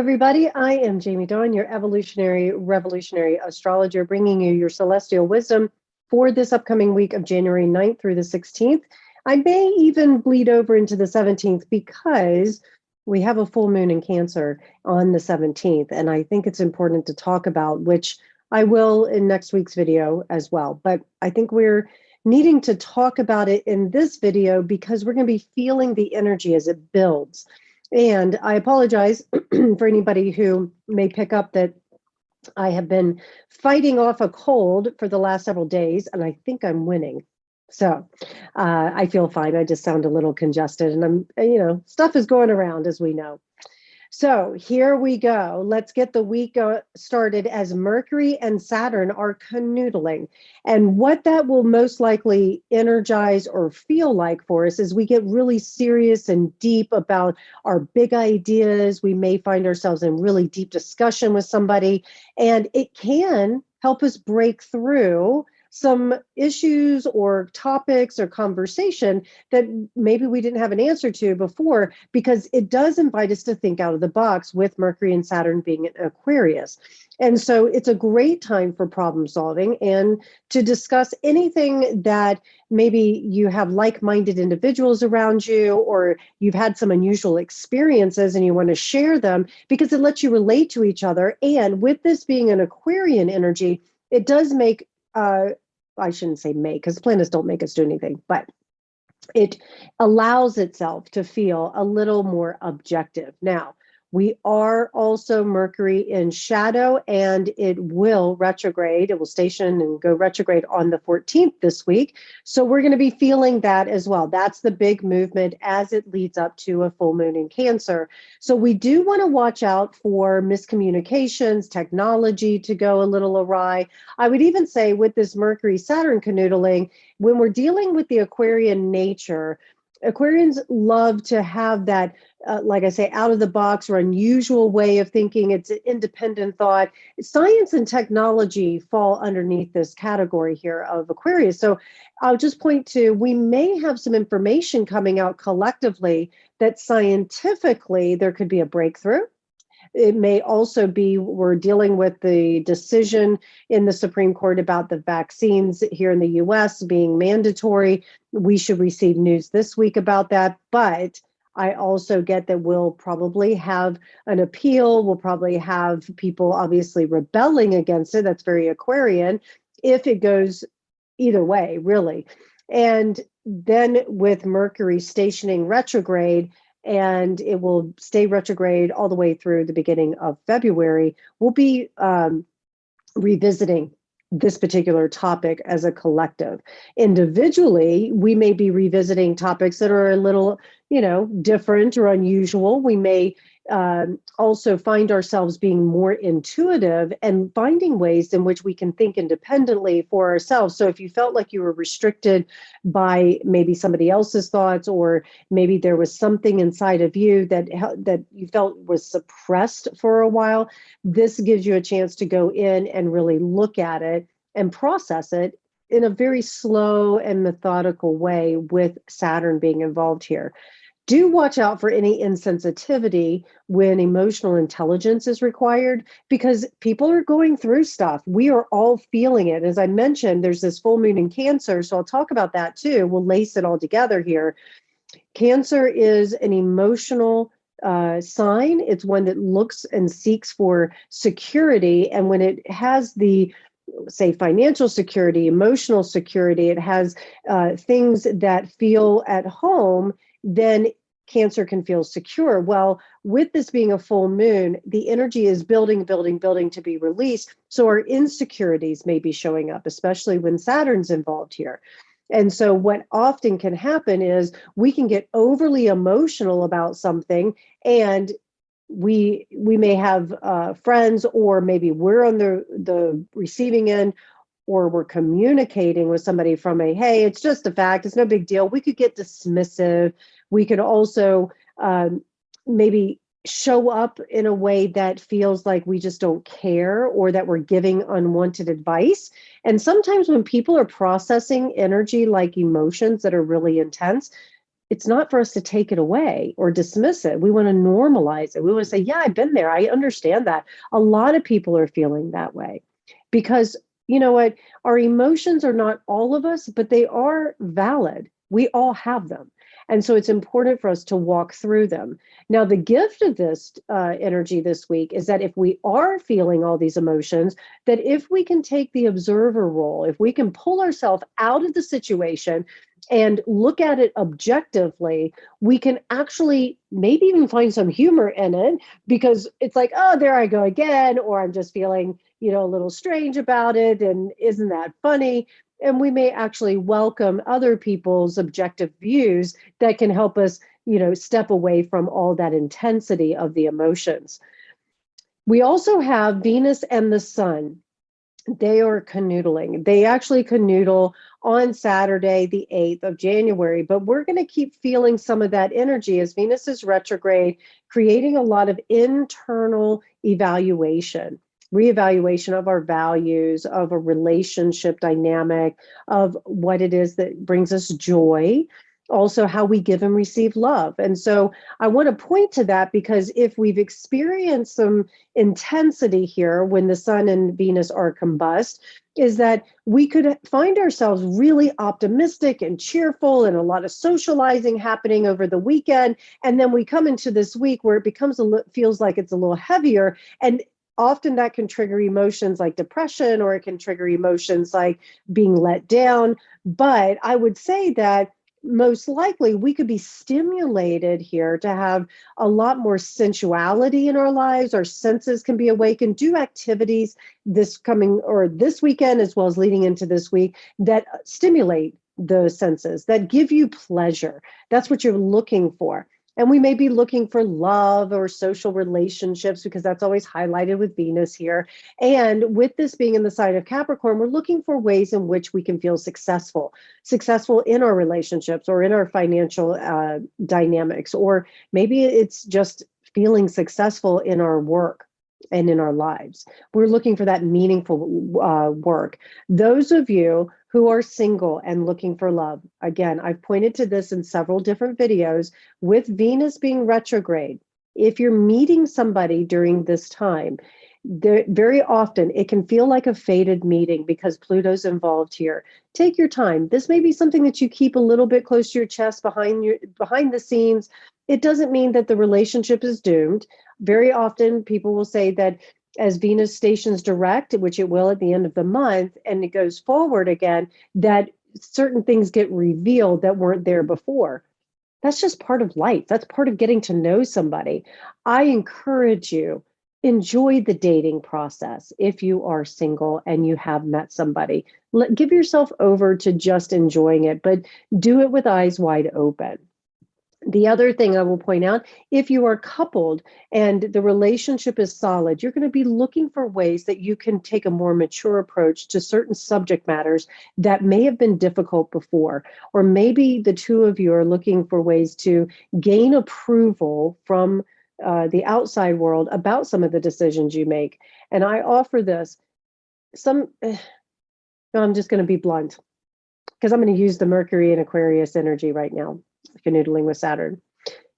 everybody. I am Jamie Dawn, your evolutionary, revolutionary astrologer, bringing you your celestial wisdom for this upcoming week of January 9th through the 16th. I may even bleed over into the 17th because we have a full moon in Cancer on the 17th. And I think it's important to talk about, which I will in next week's video as well. But I think we're needing to talk about it in this video because we're going to be feeling the energy as it builds. And I apologize for anybody who may pick up that I have been fighting off a cold for the last several days, and I think I'm winning. So I feel fine. I just sound a little congested, and stuff is going around, as we know. So here we go. Let's get the week started as Mercury and Saturn are canoodling. And what that will most likely energize or feel like for us is we get really serious and deep about our big ideas. We may find ourselves in really deep discussion with somebody, and it can help us break through some issues or topics or conversation that maybe we didn't have an answer to before, because it does invite us to think out of the box with Mercury and Saturn being in Aquarius. And so it's a great time for problem solving and to discuss anything that maybe you have like-minded individuals around you, or you've had some unusual experiences and you want to share them because it lets you relate to each other. And with this being an Aquarian energy, it does make I shouldn't say make, because planets don't make us do anything, but it allows itself to feel a little more objective. Now, we are also Mercury in shadow, and it will retrograde. It will station and go retrograde on the 14th this week. So we're going to be feeling that as well. That's the big movement as it leads up to a full moon in Cancer. So we do want to watch out for miscommunications, technology to go a little awry. I would even say with this Mercury-Saturn canoodling, when we're dealing with the Aquarian nature, Aquarians love to have that, like I say, out of the box or unusual way of thinking. It's an independent thought. Science and technology fall underneath this category here of Aquarius. So I'll just point to, we may have some information coming out collectively that scientifically there could be a breakthrough. It may also be we're dealing with the decision in the Supreme Court about the vaccines here in the US being mandatory. We should receive news this week about that. But I also get that we'll probably have an appeal. We'll probably have people obviously rebelling against it. That's very Aquarian if it goes either way, really. And then with Mercury stationing retrograde, and it will stay retrograde all the way through the beginning of February, we'll be revisiting this particular topic as a collective. Individually, we may be revisiting topics that are a little, different or unusual. We may also find ourselves being more intuitive and finding ways in which we can think independently for ourselves. So if you felt like you were restricted by maybe somebody else's thoughts, or maybe there was something inside of you that you felt was suppressed for a while, this gives you a chance to go in and really look at it and process it in a very slow and methodical way, with Saturn being involved here. Do watch out for any insensitivity when emotional intelligence is required, because people are going through stuff. We are all feeling it. As I mentioned, there's this full moon in Cancer, so I'll talk about that too. We'll lace it all together here. Cancer is an emotional sign. It's one that looks and seeks for security. And when it has the, say, financial security, emotional security, it has things that feel at home, then Cancer can feel secure. Well, with this being a full moon, the energy is building to be released. So our insecurities may be showing up, especially when Saturn's involved here. And so what often can happen is we can get overly emotional about something, and we may have friends, or maybe we're on the receiving end, or we're communicating with somebody from hey, it's just a fact, it's no big deal. We could get dismissive. We could also maybe show up in a way that feels like we just don't care, or that we're giving unwanted advice. And sometimes when people are processing energy like emotions that are really intense, it's not for us to take it away or dismiss it. We want to normalize it. We want to say, yeah, I've been there. I understand that. A lot of people are feeling that way because you know what? Our emotions are not all of us, but they are valid. We all have them. And so it's important for us to walk through them. Now, the gift of this energy this week is that if we are feeling all these emotions, that if we can take the observer role, if we can pull ourselves out of the situation and look at it objectively, we can actually maybe even find some humor in it because it's like, oh, there I go again, or I'm just feeling, a little strange about it. And isn't that funny? And we may actually welcome other people's objective views that can help us, step away from all that intensity of the emotions. We also have Venus and the Sun. They are canoodling. They actually canoodle on Saturday, the 8th of January, but we're going to keep feeling some of that energy as Venus is retrograde, creating a lot of internal reevaluation of our values, of a relationship dynamic, of what it is that brings us joy, also how we give and receive love. And so I want to point to that because if we've experienced some intensity here when the Sun and Venus are combust, is that we could find ourselves really optimistic and cheerful and a lot of socializing happening over the weekend. And then we come into this week where it becomes feels like it's a little heavier. And often that can trigger emotions like depression, or it can trigger emotions like being let down. But I would say that most likely we could be stimulated here to have a lot more sensuality in our lives. Our senses can be awakened, do activities this weekend, as well as leading into this week, that stimulate the senses, that give you pleasure. That's what you're looking for. And we may be looking for love or social relationships because that's always highlighted with Venus here. And with this being in the sign of Capricorn, we're looking for ways in which we can feel successful in our relationships or in our financial dynamics, or maybe it's just feeling successful in our work and in our lives. We're looking for that meaningful work. Those of you who are single and looking for love, again, I've pointed to this in several different videos, with Venus being retrograde. If you're meeting somebody during this time, very often it can feel like a fated meeting because Pluto's involved here. Take your time. This may be something that you keep a little bit close to your chest, behind the scenes. It doesn't mean that the relationship is doomed. Very often people will say that as Venus stations direct, which it will at the end of the month, and it goes forward again, that certain things get revealed that weren't there before. That's just part of life. That's part of getting to know somebody. I encourage you, enjoy the dating process if you are single and you have met somebody. Give yourself over to just enjoying it, but do it with eyes wide open. The other thing I will point out, if you are coupled and the relationship is solid, you're going to be looking for ways that you can take a more mature approach to certain subject matters that may have been difficult before. Or maybe the two of you are looking for ways to gain approval from the outside world about some of the decisions you make. And I offer this. No, I'm just going to be blunt because I'm going to use the Mercury and Aquarius energy right now, canoodling with Saturn.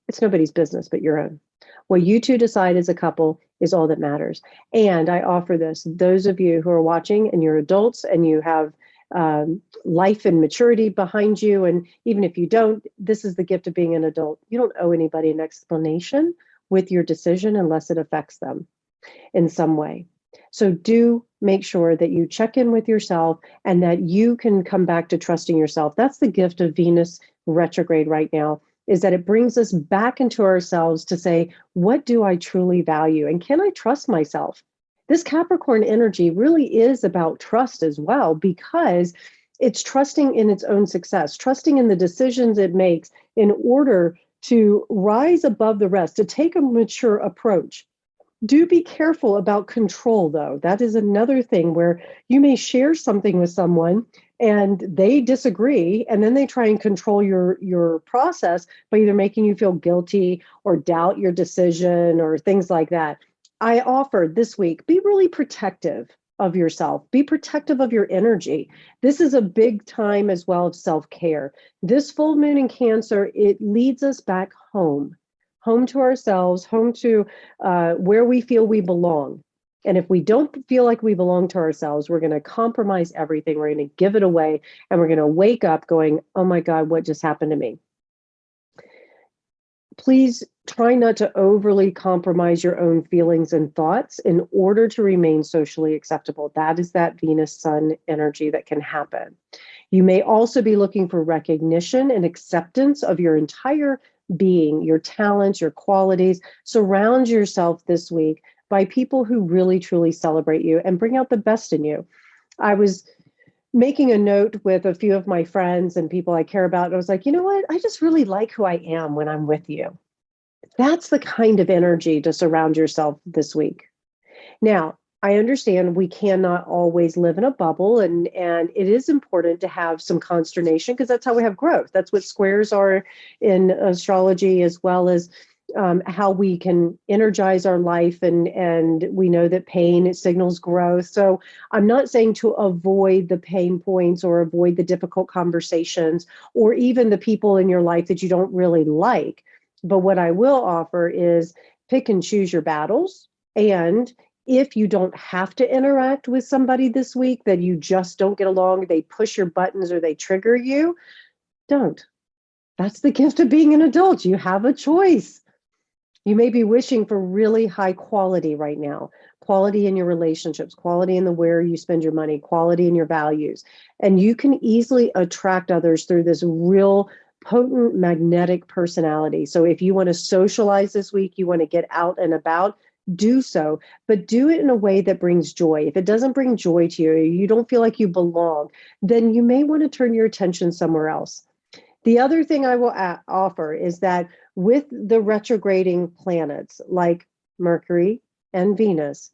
It's nobody's business but your own. What you two decide as a couple is all that matters. And I offer this, those of you who are watching and you're adults and you have life and maturity behind you, and even if you don't, this is the gift of being an adult. You don't owe anybody an explanation with your decision unless it affects them in some way. So do make sure that you check in with yourself and that you can come back to trusting yourself. That's the gift of Venus retrograde right now, is that it brings us back into ourselves to say, what do I truly value? And can I trust myself? This Capricorn energy really is about trust as well, because it's trusting in its own success, trusting in the decisions it makes in order to rise above the rest, to take a mature approach. Do be careful about control, though. That is another thing where you may share something with someone and they disagree, and then they try and control your process by either making you feel guilty or doubt your decision or things like that. I offer this week, be really protective of yourself. Be protective of your energy. This is a big time as well of self-care. This full moon in Cancer, it leads us back home, home to ourselves, home to where we feel we belong. And if we don't feel like we belong to ourselves, we're going to compromise everything. We're going to give it away. And we're going to wake up going, oh my God, what just happened to me? Please try not to overly compromise your own feelings and thoughts in order to remain socially acceptable. That is that Venus Sun energy that can happen. You may also be looking for recognition and acceptance of your entire being, your talents, your qualities. Surround yourself this week by people who really, truly celebrate you and bring out the best in you. I was making a note with a few of my friends and people I care about. And I was like, you know what? I just really like who I am when I'm with you. That's the kind of energy to surround yourself this week. Now, I understand we cannot always live in a bubble, and it is important to have some consternation because that's how we have growth. That's what squares are in astrology, as well as how we can energize our life, and we know that pain, it signals growth. So I'm not saying to avoid the pain points or avoid the difficult conversations or even the people in your life that you don't really like. But what I will offer is pick and choose your battles. And if you don't have to interact with somebody this week that you just don't get along, they push your buttons or they trigger you, don't. That's the gift of being an adult. You have a choice. You may be wishing for really high quality right now, quality in your relationships, quality in the where you spend your money, quality in your values. And you can easily attract others through this real potent magnetic personality. So if you want to socialize this week, you want to get out and about, do so, but do it in a way that brings joy. If it doesn't bring joy to you, you don't feel like you belong, then you may want to turn your attention somewhere else. The other thing I will offer is that with the retrograding planets like Mercury and Venus,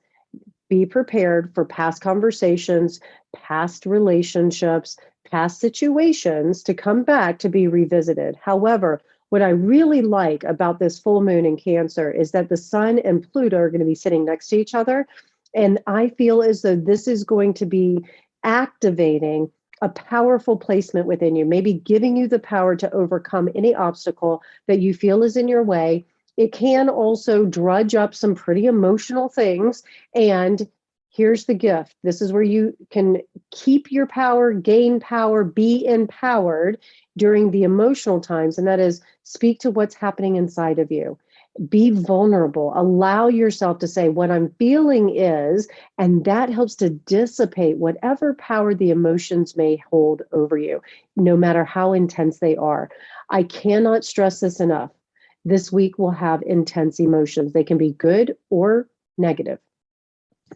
be prepared for past conversations, past relationships, past situations to come back to be revisited. However, what I really like about this full moon in Cancer is that the Sun and Pluto are going to be sitting next to each other. And I feel as though this is going to be activating a powerful placement within you, maybe giving you the power to overcome any obstacle that you feel is in your way. It can also drudge up some pretty emotional things. And here's the gift. This is where you can keep your power, gain power, be empowered during the emotional times. And that is speak to what's happening inside of you. Be vulnerable. Allow yourself to say what I'm feeling is, and that helps to dissipate whatever power the emotions may hold over you, no matter how intense they are. I cannot stress this enough. This week will have intense emotions. They can be good or negative,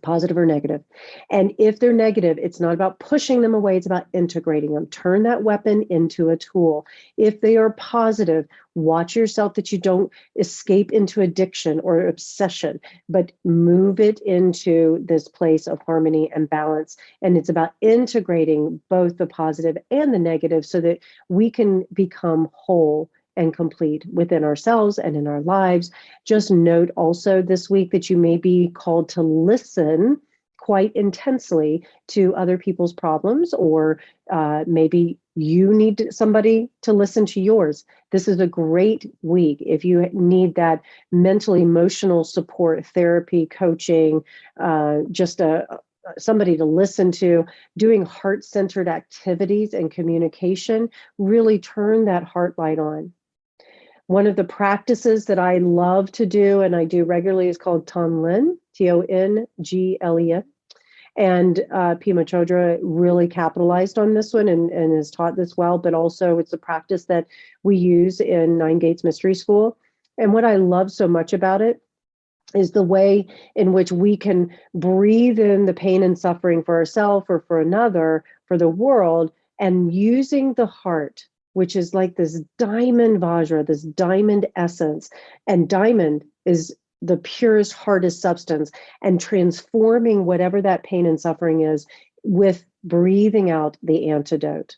positive or negative. And if they're negative, it's not about pushing them away, it's about integrating them. Turn that weapon into a tool. If they are positive, watch yourself that you don't escape into addiction or obsession, but move it into this place of harmony and balance. And it's about integrating both the positive and the negative so that we can become whole and complete within ourselves and in our lives. Just note also this week that you may be called to listen quite intensely to other people's problems, or maybe you need somebody to listen to yours. This is a great week if you need that mental, emotional support, therapy, coaching, somebody to listen to, doing heart-centered activities and communication. Really turn that heart light on. One of the practices that I love to do and I do regularly is called Tonglin, Tonglen. And Pima Chodra really capitalized on this one and has taught this well, but also it's a practice that we use in Nine Gates Mystery School. And what I love so much about it is the way in which we can breathe in the pain and suffering for ourselves or for another, for the world, and using the heart, which is like this diamond vajra, this diamond essence. And diamond is the purest, hardest substance, and transforming whatever that pain and suffering is with breathing out the antidote.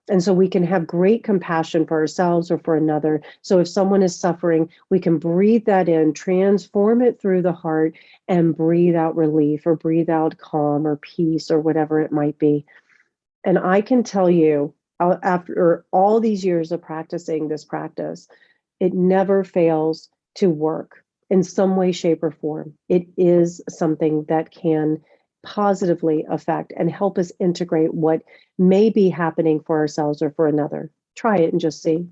And so we can have great compassion for ourselves or for another. So if someone is suffering, we can breathe that in, transform it through the heart, and breathe out relief or breathe out calm or peace or whatever it might be. And I can tell you, after all these years of practicing this practice, it never fails to work in some way, shape, or form. It is something that can positively affect and help us integrate what may be happening for ourselves or for another. Try it and just see.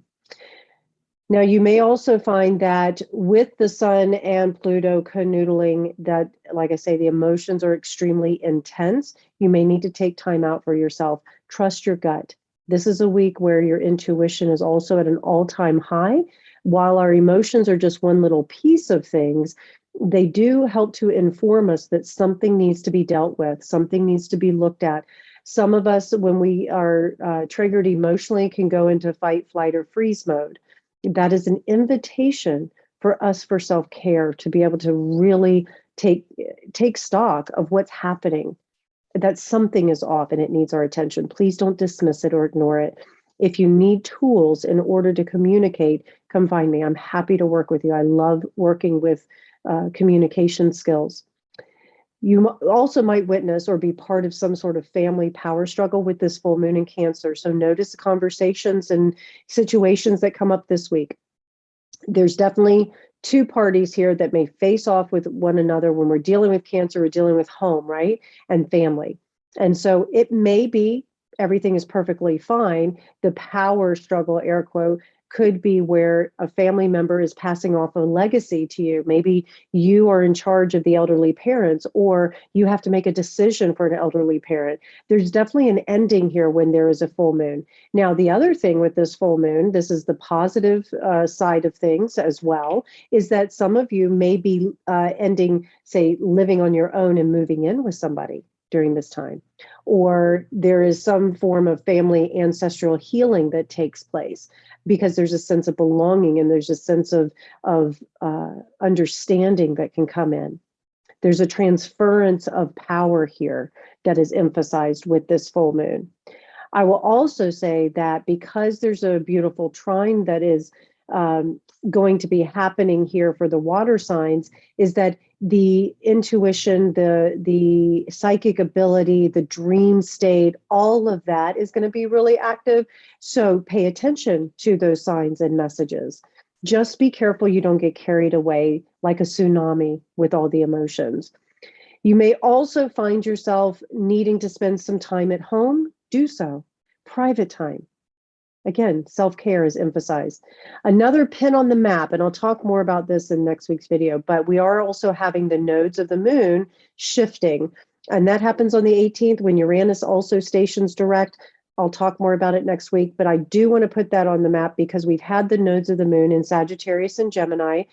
Now, you may also find that with the Sun and Pluto canoodling, that, like I say, the emotions are extremely intense. You may need to take time out for yourself. Trust your gut. This is a week where your intuition is also at an all-time high. While our emotions are just one little piece of things, they do help to inform us that something needs to be dealt with, something needs to be looked at. Some of us, when we are triggered emotionally, can go into fight, flight, or freeze mode. That is an invitation for us for self-care, to be able to really take stock of what's happening, that something is off and it needs our attention. Please don't dismiss it or ignore it. If you need tools in order to communicate, come find me. I'm happy to work with you. I love working with communication skills. You also might witness or be part of some sort of family power struggle with this full moon in Cancer. So notice the conversations and situations that come up this week. There's definitely two parties here that may face off with one another when we're dealing with Cancer, we're dealing with home, right? And family. And so it may be everything is perfectly fine. The power struggle, air quote, could be where a family member is passing off a legacy to you. Maybe you are in charge of the elderly parents, or you have to make a decision for an elderly parent. There's definitely an ending here when there is a full moon. Now, the other thing with this full moon, this is the positive side of things as well, is that some of you may be ending, say, living on your own and moving in with somebody during this time. Or there is some form of family ancestral healing that takes place, because there's a sense of belonging and there's a sense of understanding that can come in. There's a transference of power here that is emphasized with this full moon. I will also say that because there's a beautiful trine that is going to be happening here for the water signs, is that the intuition, the psychic ability, the dream state, all of that is going to be really active. So pay attention to those signs and messages. Just be careful you don't get carried away like a tsunami with all the emotions. You may also find yourself needing to spend some time at home. Do so. Private time. Again, self-care is emphasized. Another pin on the map, and I'll talk more about this in next week's video, but we are also having the nodes of the moon shifting. And that happens on the 18th when Uranus also stations direct. I'll talk more about it next week, but I do want to put that on the map because we've had the nodes of the moon in Sagittarius and Gemini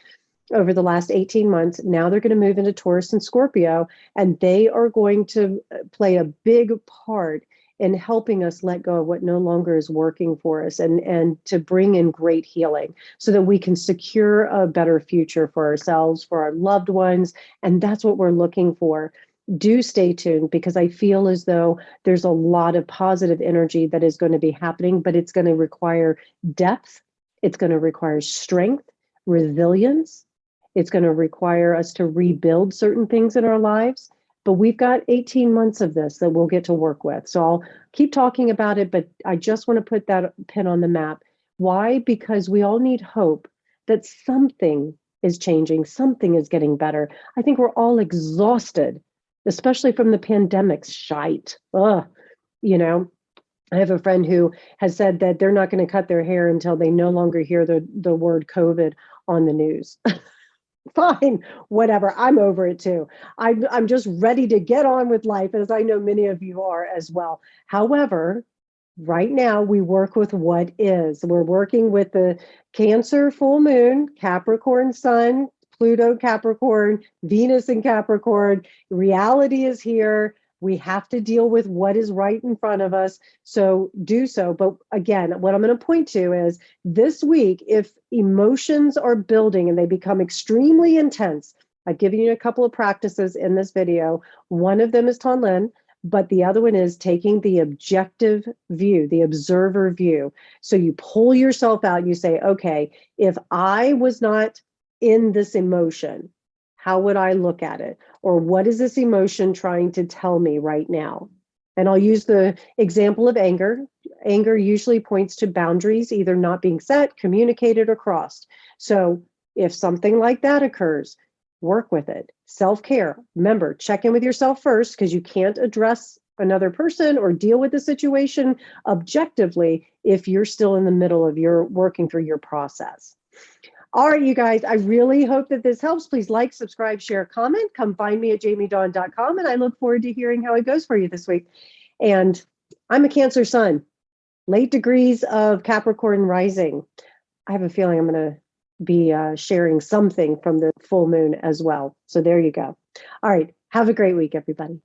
over the last 18 months. Now they're going to move into Taurus and Scorpio, and they are going to play a big part in helping us let go of what no longer is working for us, and to bring in great healing so that we can secure a better future for ourselves, for our loved ones. And that's what we're looking for. Do stay tuned, because I feel as though there's a lot of positive energy that is going to be happening, but it's going to require depth. It's going to require strength, resilience. It's going to require us to rebuild certain things in our lives. But we've got 18 months of this that we'll get to work with. So I'll keep talking about it, but I just want to put that pin on the map. Why? Because we all need hope that something is changing, something is getting better. I think we're all exhausted, especially from the pandemic's shite. You know, I have a friend who has said that they're not going to cut their hair until they no longer hear the word COVID on the news. Fine, whatever. I'm over it too. I'm just ready to get on with life, as I know many of you are as well. However, right now we work with what is. We're working with the Cancer full moon, Capricorn sun, Pluto Capricorn, Venus in Capricorn. Reality is here. We have to deal with what is right in front of us. So do so. But again, what I'm going to point to is this week, if emotions are building and they become extremely intense, I've given you a couple of practices in this video. One of them is Tonlin, But the other one is taking the objective view, the observer view. So you pull yourself out, you say, okay, if I was not in this emotion, how would I look at it? Or what is this emotion trying to tell me right now? And I'll use the example of anger. Anger usually points to boundaries either not being set, communicated, or crossed. So if something like that occurs, work with it. Self-care. Remember, check in with yourself first, because you can't address another person or deal with the situation objectively if you're still in the middle of your working through your process. All right, you guys, I really hope that this helps. Please like, subscribe, share, comment. Come find me at jamiedawn.com, and I look forward to hearing how it goes for you this week. And I'm a Cancer sun, late degrees of Capricorn rising. I have a feeling I'm going to be sharing something from the full moon as well. So there you go. All right, have a great week, everybody.